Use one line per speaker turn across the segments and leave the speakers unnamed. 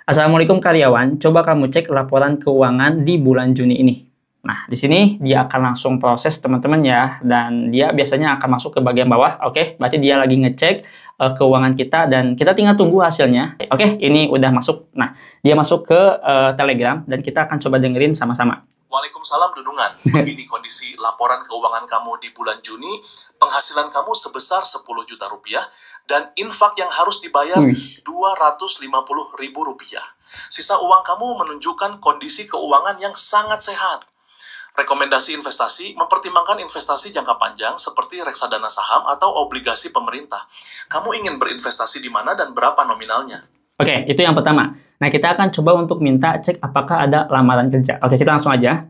Assalamualaikum karyawan, coba kamu cek laporan keuangan di bulan Juni ini. Nah, di sini dia akan langsung proses teman-teman ya, dan dia biasanya akan masuk ke bagian bawah. Oke, berarti dia lagi ngecek keuangan kita dan kita tinggal tunggu hasilnya. Oke, ini udah masuk. Nah, dia masuk ke Telegram dan kita akan coba dengerin sama-sama.
Waalaikumsalam Dudungan. Begini kondisi laporan keuangan kamu di bulan Juni, penghasilan kamu sebesar 10 juta rupiah, dan infak yang harus dibayar 250 ribu rupiah. Sisa uang kamu menunjukkan kondisi keuangan yang sangat sehat. Rekomendasi investasi, mempertimbangkan investasi jangka panjang seperti reksadana saham atau obligasi pemerintah. Kamu ingin berinvestasi di mana dan berapa nominalnya?
Oke, itu yang pertama. Nah, kita akan coba untuk minta cek apakah ada lamaran kerja. Oke, kita langsung aja.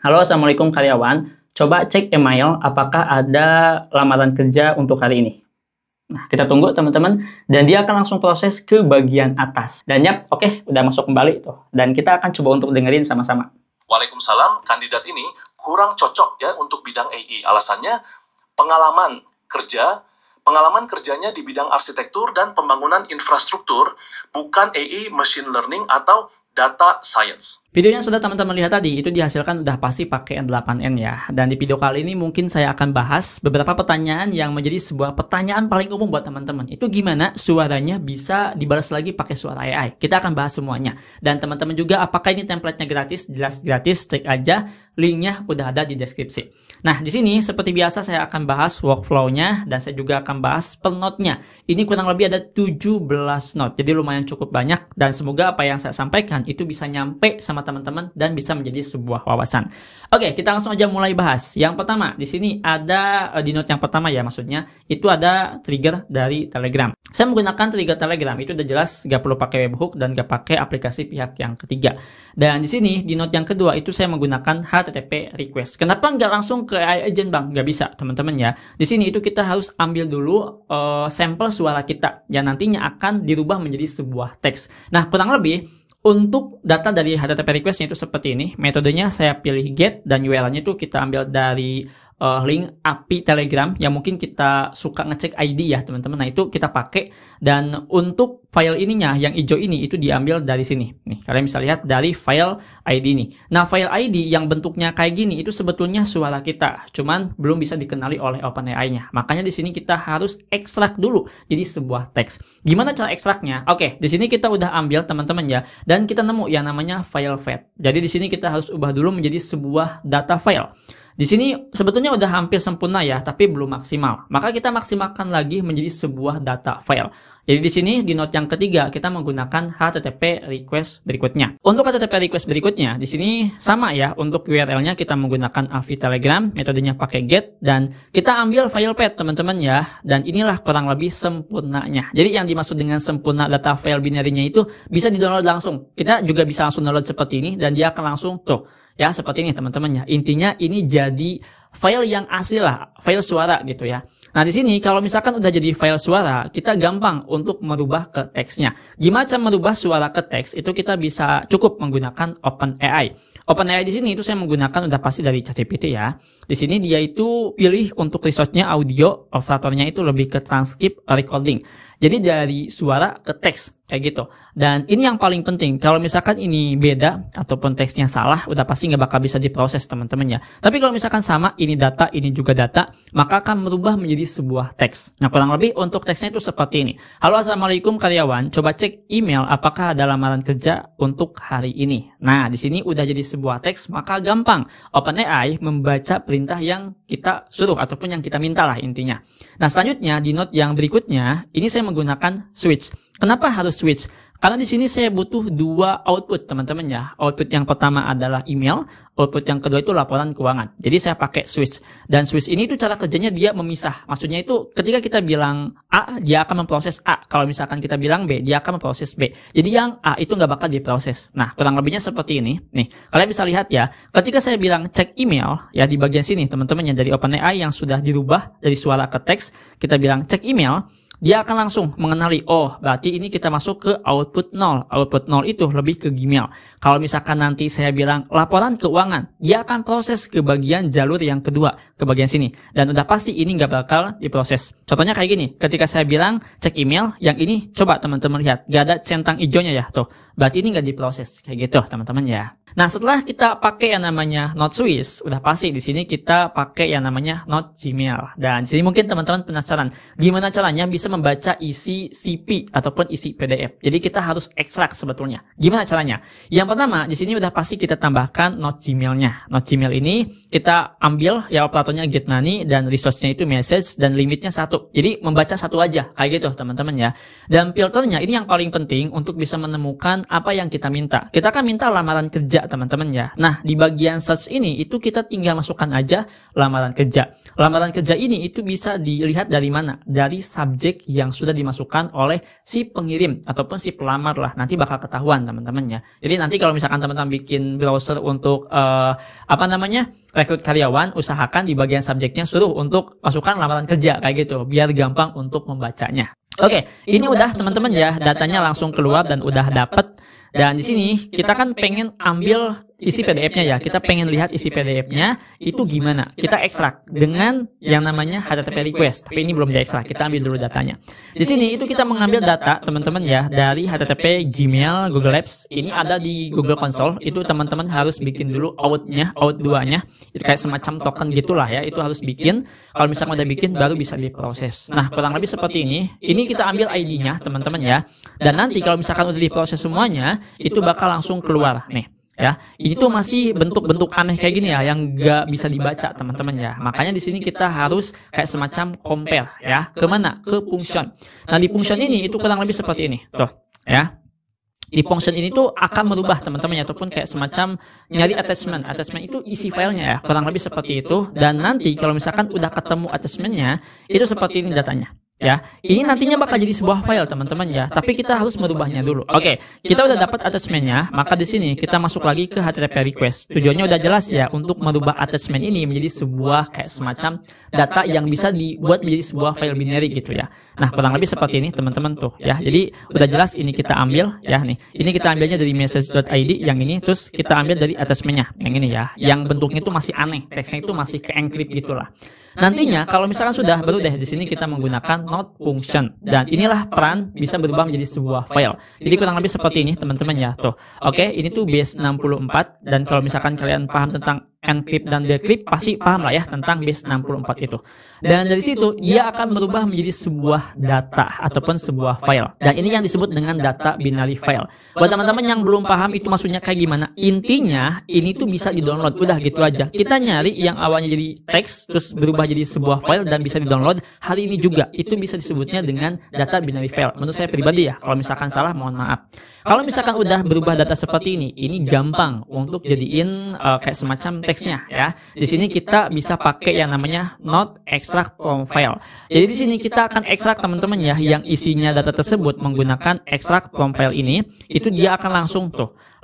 Halo, Assalamualaikum karyawan. Coba cek email apakah ada lamaran kerja untuk hari ini. Nah, kita tunggu teman-teman. Dan dia akan langsung proses ke bagian atas. Dan yap, oke, udah masuk kembali tuh. Dan kita akan coba untuk dengerin sama-sama.
Waalaikumsalam, kandidat ini kurang cocok ya untuk bidang AI. Alasannya pengalaman kerjanya di bidang arsitektur dan pembangunan infrastruktur, bukan AI, machine learning, atau data science.
Video yang sudah teman-teman lihat tadi itu dihasilkan udah pasti pakai N8N ya. Dan di video kali ini mungkin saya akan bahas beberapa pertanyaan yang menjadi sebuah pertanyaan paling umum buat teman-teman. Itu gimana suaranya bisa dibalas lagi pakai suara AI. Kita akan bahas semuanya. Dan teman-teman juga apakah ini template-nya gratis? Jelas gratis, cek aja. Linknya udah ada di deskripsi. Nah, di sini seperti biasa saya akan bahas workflow-nya dan saya juga akan bahas per note-nya. Ini kurang lebih ada 17 note. Jadi lumayan cukup banyak dan semoga apa yang saya sampaikan itu bisa nyampe sama teman-teman dan bisa menjadi sebuah wawasan. Oke, kita langsung aja mulai bahas. Yang pertama, di sini ada di note yang pertama ya maksudnya, itu ada trigger dari Telegram. Saya menggunakan trigger Telegram, itu udah jelas gak perlu pakai webhook dan gak pakai aplikasi pihak yang ketiga. Dan di sini di note yang kedua itu saya menggunakan HTTP request. Kenapa nggak langsung ke AI agent bang? Nggak bisa teman-teman ya. Di sini itu kita harus ambil dulu sampel suara kita yang nantinya akan dirubah menjadi sebuah teks. Nah, kurang lebih untuk data dari HTTP request-nya itu seperti ini. Metodenya saya pilih get dan URL-nya itu kita ambil dari link API Telegram yang mungkin kita suka ngecek ID ya teman-teman. Nah, itu kita pakai. Dan untuk file ininya yang hijau ini itu diambil dari sini. Nih, kalian bisa lihat dari file ID ini. Nah, file ID yang bentuknya kayak gini itu sebetulnya suara kita, cuman belum bisa dikenali oleh OpenAI-nya. Makanya di sini kita harus ekstrak dulu jadi sebuah teks. Gimana cara ekstraknya? Oke, di sini kita udah ambil teman-teman ya, dan kita nemu yang namanya file fat. Jadi di sini kita harus ubah dulu menjadi sebuah data file. Di sini sebetulnya udah hampir sempurna ya, tapi belum maksimal. Maka kita maksimalkan lagi menjadi sebuah data file. Jadi di sini di note yang ketiga kita menggunakan HTTP request berikutnya. Untuk HTTP request berikutnya di sini sama ya. Untuk URL-nya kita menggunakan API Telegram, metodenya pakai get dan kita ambil file path teman-teman ya. Dan inilah kurang lebih sempurnanya. Jadi yang dimaksud dengan sempurna data file binary-nya itu bisa di-download langsung. Kita juga bisa langsung download seperti ini dan dia akan langsung tuh. Ya, seperti ini teman-teman ya. Intinya ini jadi file yang asli lah, file suara gitu ya. Nah, di sini kalau misalkan udah jadi file suara, kita gampang untuk merubah ke teksnya. Gimana cara merubah suara ke teks? Itu kita bisa cukup menggunakan OpenAI. OpenAI di sini itu saya menggunakan udah pasti dari ChatGPT ya. Di sini dia itu pilih untuk resource-nya audio, operatornya itu lebih ke transcript recording. Jadi dari suara ke teks kayak gitu. Dan ini yang paling penting. Kalau misalkan ini beda ataupun teksnya salah, udah pasti nggak bakal bisa diproses teman-teman ya. Tapi kalau misalkan sama, ini data, ini juga data, maka akan merubah menjadi sebuah teks. Nah, kurang lebih untuk teksnya itu seperti ini. Halo, Assalamualaikum karyawan. Coba cek email apakah ada lamaran kerja untuk hari ini. Nah, di sini udah jadi sebuah teks, maka gampang OpenAI membaca perintah yang kita suruh ataupun yang kita minta lah intinya. Nah, selanjutnya di note yang berikutnya, ini saya menggunakan switch. Kenapa harus switch? Karena di sini saya butuh dua output teman-teman ya. Output yang pertama adalah email, output yang kedua itu laporan keuangan. Jadi saya pakai switch. Dan switch ini itu cara kerjanya dia memisah. Maksudnya itu ketika kita bilang A, dia akan memproses A. Kalau misalkan kita bilang B, dia akan memproses B. Jadi yang A itu nggak bakal diproses. Nah, kurang lebihnya seperti ini. Nih, kalian bisa lihat ya. Ketika saya bilang cek email, ya di bagian sini teman-teman yang dari OpenAI yang sudah dirubah dari suara ke teks, kita bilang cek email. dia akan langsung mengenali, oh berarti ini kita masuk ke output 0. Output 0 itu lebih ke Gmail. Kalau misalkan nanti saya bilang laporan keuangan, dia akan proses ke bagian jalur yang kedua, ke bagian sini. Dan udah pasti ini nggak bakal diproses. Contohnya kayak gini, ketika saya bilang cek email, yang ini coba teman-teman lihat, nggak ada centang hijaunya ya, tuh. Berarti ini nggak diproses, kayak gitu teman-teman ya. Nah, setelah kita pakai yang namanya Not Swiss, udah pasti di sini kita pakai yang namanya Not Gmail. Dan di sini mungkin teman-teman penasaran, gimana caranya bisa membaca isi CP ataupun isi PDF. Jadi kita harus ekstrak sebetulnya. Gimana caranya? Yang pertama, di sini udah pasti kita tambahkan Not Gmail-nya. Not Gmail ini kita ambil ya operatornya get money dan resource-nya itu message dan limitnya 1. Jadi membaca 1 aja, kayak gitu teman-teman ya. Dan filternya ini yang paling penting untuk bisa menemukan apa yang kita minta. Kita kan minta lamaran kerja teman-teman ya. Nah, di bagian search ini itu kita tinggal masukkan aja lamaran kerja. Lamaran kerja ini itu bisa dilihat dari mana? Dari subjek yang sudah dimasukkan oleh si pengirim ataupun si pelamar lah. Nanti bakal ketahuan teman-teman ya. Jadi nanti kalau misalkan teman-teman bikin browser untuk rekrut karyawan, usahakan di bagian subjeknya suruh untuk masukkan lamaran kerja kayak gitu, biar gampang untuk membacanya. Oke, ini udah teman-teman ya, datanya langsung keluar dan udah dapet. Dan di sini kita kan pengen ambil isi PDF-nya ya. Kita pengen lihat isi PDF-nya itu gimana. Kita ekstrak dengan yang namanya HTTP request. Tapi ini belum diekstrak. Kita ambil dulu datanya. Di sini itu kita mengambil data teman-teman ya dari HTTP Gmail, Google Apps. Ini ada di Google Console. Itu teman-teman harus bikin dulu out-nya, out 2-nya. Itu kayak semacam token gitulah ya. Itu harus bikin. Kalau misalnya udah bikin baru bisa diproses. Nah, kurang lebih seperti ini. Ini kita ambil ID-nya teman-teman ya. Dan nanti kalau misalkan udah diproses semuanya, itu bakal langsung keluar nih. Ya, ini tuh masih bentuk-bentuk aneh kayak gini ya, yang nggak bisa dibaca teman-teman ya. Makanya di sini kita harus kayak semacam compare ya, kemana? Ke function. Nah di function ini itu kurang lebih seperti ini, tuh ya. Di function ini tuh akan merubah teman-teman ya, ataupun kayak semacam nyari attachment. Attachment itu isi filenya ya, kurang lebih seperti itu. Dan nanti kalau misalkan udah ketemu attachmentnya, itu seperti ini datanya. Ya, ini nantinya bakal jadi sebuah file teman-teman ya, tapi kita harus merubahnya dulu. Oke, kita udah dapat attachmentnya, maka di sini kita masuk lagi ke HTTP request. Tujuannya udah jelas ya, untuk merubah attachment ini menjadi sebuah kayak semacam data yang bisa dibuat menjadi sebuah file binary gitu ya. Nah, kurang lebih seperti ini teman-teman tuh ya. Jadi udah jelas ini kita ambil ya nih. Ini kita ambilnya dari message.id yang ini, terus kita ambil dari attachmentnya yang ini ya. Yang bentuknya itu masih aneh, teksnya itu masih ke encrypt gitulah. Nantinya kalau misalkan sudah, baru deh di sini kita menggunakan not function, dan inilah peran bisa berubah menjadi sebuah file. Jadi kurang lebih seperti ini teman-teman ya. Tuh. Oke, ini tuh base 64, dan kalau misalkan kalian paham tentang encrypt dan decrypt, pasti paham lah ya tentang base 64 itu. Dan dari situ dia akan berubah menjadi sebuah data ataupun sebuah file. Dan ini yang disebut dengan data binary file. Buat teman-teman yang belum paham itu maksudnya kayak gimana, intinya ini tuh bisa di-download. Udah gitu aja. Kita nyari yang awalnya jadi teks terus berubah jadi sebuah file dan bisa di-download. Hari ini juga itu bisa disebutnya dengan data binary file. Menurut saya pribadi ya, kalau misalkan salah mohon maaf. Kalau misalkan udah berubah data seperti ini gampang untuk jadiin kayak semacam teksnya ya. Di sini kita bisa pakai yang namanya not extract from file. Jadi di sini kita akan ekstrak teman-teman ya, yang isinya data tersebut menggunakan extract from file ini, itu dia akan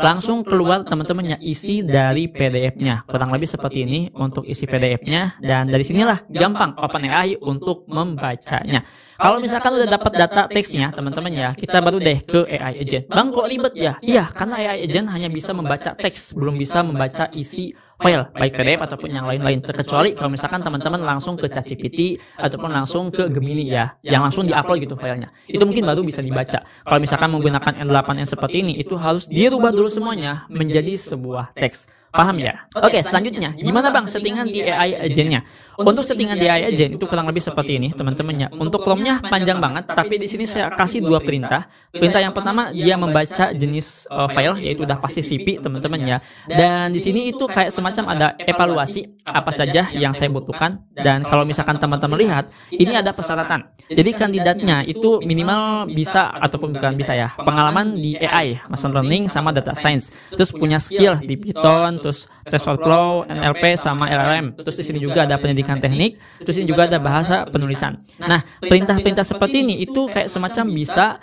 langsung keluar teman-teman ya isi dari PDF-nya. Kurang lebih seperti ini untuk isi PDF-nya, dan dari sinilah gampang OpenAI untuk membacanya. Kalau misalkan udah dapat data teksnya teman-teman ya, kita baru deh ke AI agent. Bang, kok ribet ya? Iya, karena AI agent hanya bisa membaca teks, belum bisa membaca isi file, baik PDF ataupun yang lain-lain. Terkecuali kalau misalkan teman-teman langsung ke ChatGPT ataupun langsung ke Gemini ya, yang langsung diupload gitu filenya. Itu mungkin baru bisa dibaca. Kalau misalkan menggunakan N8N seperti ini, itu harus dirubah dulu semuanya menjadi sebuah teks. Paham ya? Oke, selanjutnya, gimana bang settingan di AI agent-nya? Untuk settingan di AI agent itu kurang lebih seperti ini, teman-teman ya. Untuk prompt-nya panjang banget, tapi di sini saya kasih dua perintah. Perintah yang pertama, dia membaca jenis file, yaitu udah pasti CP, teman-teman ya. Dan di sini itu kayak semacam ada evaluasi apa saja yang saya butuhkan. Dan kalau misalkan teman-teman lihat, ini ada persyaratan. Jadi kandidatnya itu minimal bisa ataupun bukan bisa ya, pengalaman di AI, machine learning sama data science. Terus punya skill di Python, terus TensorFlow, NLP sama LLM. Terus di sini juga ada pendidikan teknik, terus ini juga ada bahasa penulisan. Nah, perintah-perintah seperti ini itu kayak semacam bisa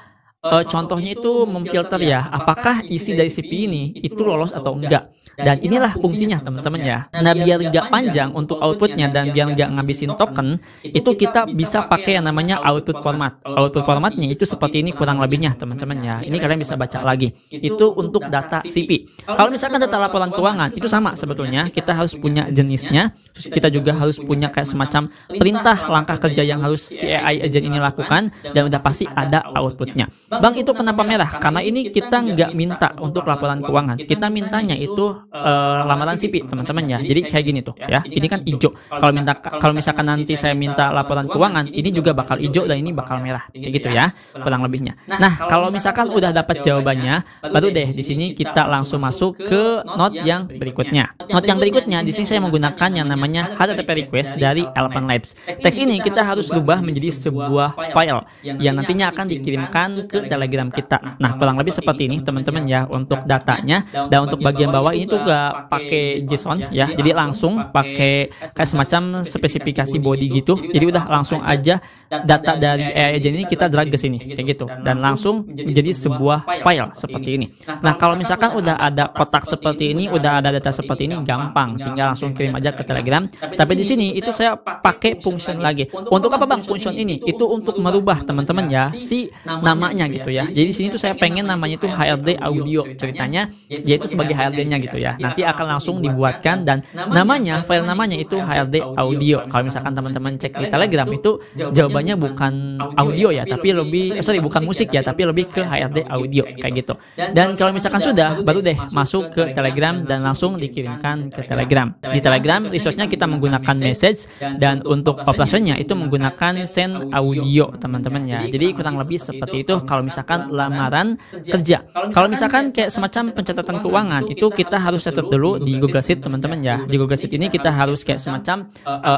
contohnya itu memfilter ya, apakah isi dari CPU ini itu lolos atau enggak. Dan inilah fungsinya teman-teman ya. Nah, biar nggak panjang untuk outputnya dan biar nggak ngabisin token, itu kita bisa pakai yang namanya output format. Output formatnya itu seperti ini kurang lebihnya teman-teman ya. Ini kalian bisa baca lagi. Itu untuk data CP. Kalau misalkan data laporan keuangan, itu sama sebetulnya. Kita harus punya jenisnya, terus kita juga harus punya kayak semacam perintah langkah kerja yang harus si AI agent ini lakukan, dan udah pasti ada outputnya. Bang, itu kenapa merah? Karena ini kita nggak minta untuk laporan keuangan. Kita mintanya itu lamaran CP, teman-teman ya. Jadi kayak gini tuh ya. Ini kan hijau. Kalau misalkan nanti saya minta laporan keuangan, ini juga bakal hijau dan ini bakal merah. Kayak gitu ya, kurang lebihnya. Nah, kalau misalkan udah dapat jawabannya, baru deh di sini kita langsung masuk ke note yang berikutnya. Note yang berikutnya di sini saya menggunakan yang namanya HTTP request dari Elephant Labs. Teks ini kita harus rubah menjadi sebuah file yang nantinya akan dikirimkan ke Telegram kita. Nah, kurang lebih seperti ini teman-teman ya untuk datanya. Dan untuk bagian bawah ini tuh gak pakai JSON ya, jadi langsung pakai kayak semacam spesifikasi body gitu. Jadi udah langsung aja data dari AI agent ini kita drag ke sini kayak gitu, dan langsung menjadi sebuah file seperti ini. Nah, kalau misalkan udah ada kotak seperti ini, udah ada data seperti ini, gampang, tinggal langsung kirim aja ke Telegram. Tapi di sini itu saya pakai function lagi. Untuk apa bang function ini? Itu untuk merubah teman-teman ya si namanya gitu ya. Jadi di sini tuh saya pengen namanya itu HRD audio, ceritanya yaitu sebagai HRD-nya gitu ya. Nanti akan langsung dibuatkan dan namanya, file namanya itu HRD audio. Kalau misalkan teman-teman cek di Telegram itu jawabannya bukan audio ya, tapi lebih bukan musik ya, tapi lebih ke HRD audio kayak gitu. Dan kalau misalkan sudah, baru deh masuk ke Telegram dan langsung dikirimkan ke Telegram. Di Telegram resource-nya kita menggunakan message, dan untuk operasinya itu menggunakan send audio teman-teman ya. Jadi kurang lebih seperti itu kalau misalkan lamaran kerja. Kalau misalkan kayak semacam pencatatan keuangan, itu kita harus catat dulu di Google Sheet teman-teman ya. Di Google Sheet ini kita harus kayak semacam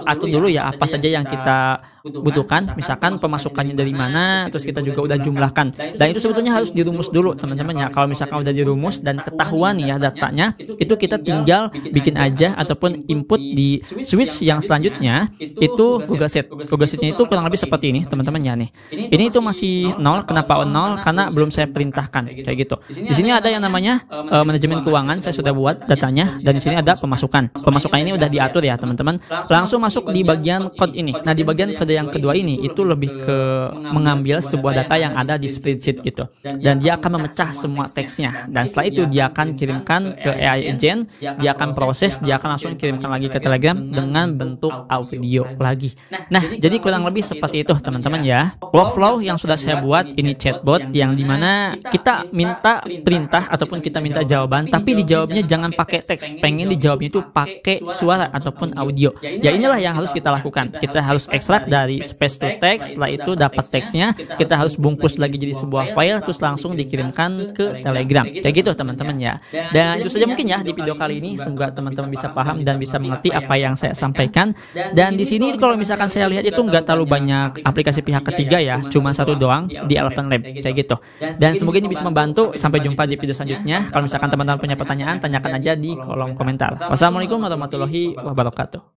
atur dulu ya apa saja yang kita butuhkan, misalkan pemasukannya dari mana, terus kita juga udah jumlahkan. Dan itu sebetulnya harus dirumus dulu teman-teman ya. Kalau misalkan udah dirumus dan ketahuan ya datanya, itu kita tinggal bikin aja ataupun input di switch yang selanjutnya itu Google Sheet. Google Sheet-nya itu kurang lebih seperti ini teman-teman ya nih. Ini itu masih 0, kenapa 0? Karena belum saya perintahkan kayak gitu. Di sini ada yang namanya manajemen keuangan, saya sudah buat datanya, dan di sini ada pemasukan. Pemasukan ini udah diatur ya teman-teman. Langsung masuk di bagian code ini. Nah, di bagian kode yang kedua ini itu lebih ke mengambil sebuah data yang ada di spreadsheet gitu, dan dia akan memecah semua teksnya, dan setelah itu dia akan kirimkan ke AI agent, dia akan proses, dia akan langsung kirimkan lagi ke Telegram dengan bentuk audio lagi. Nah, jadi kurang lebih seperti itu teman-teman ya. Workflow yang sudah saya buat ini chatbot yang dimana kita minta perintah ataupun kita minta jawaban, tapi dijawabnya jangan pakai teks, pengen dijawabnya itu pakai suara ataupun audio. Ya inilah yang harus kita lakukan. Kita harus ekstrak dari space to text, setelah itu dapat teksnya, kita harus bungkus lagi jadi sebuah file, terus langsung dikirimkan ke Telegram. Kayak gitu teman-teman ya. Dan itu saja mungkin ya di video kali ini. Semoga teman-teman bisa paham dan bisa mengerti apa yang saya sampaikan. Dan di sini kalau misalkan saya lihat itu nggak terlalu banyak aplikasi pihak ketiga ya, cuma satu doang di Elephant Lab kayak gitu. Dan semoga ini bisa membantu. Sampai jumpa di video selanjutnya. Kalau misalkan teman-teman punya pertanyaan, tanyakan aja di kolom komentar. Wassalamualaikum warahmatullahi wabarakatuh.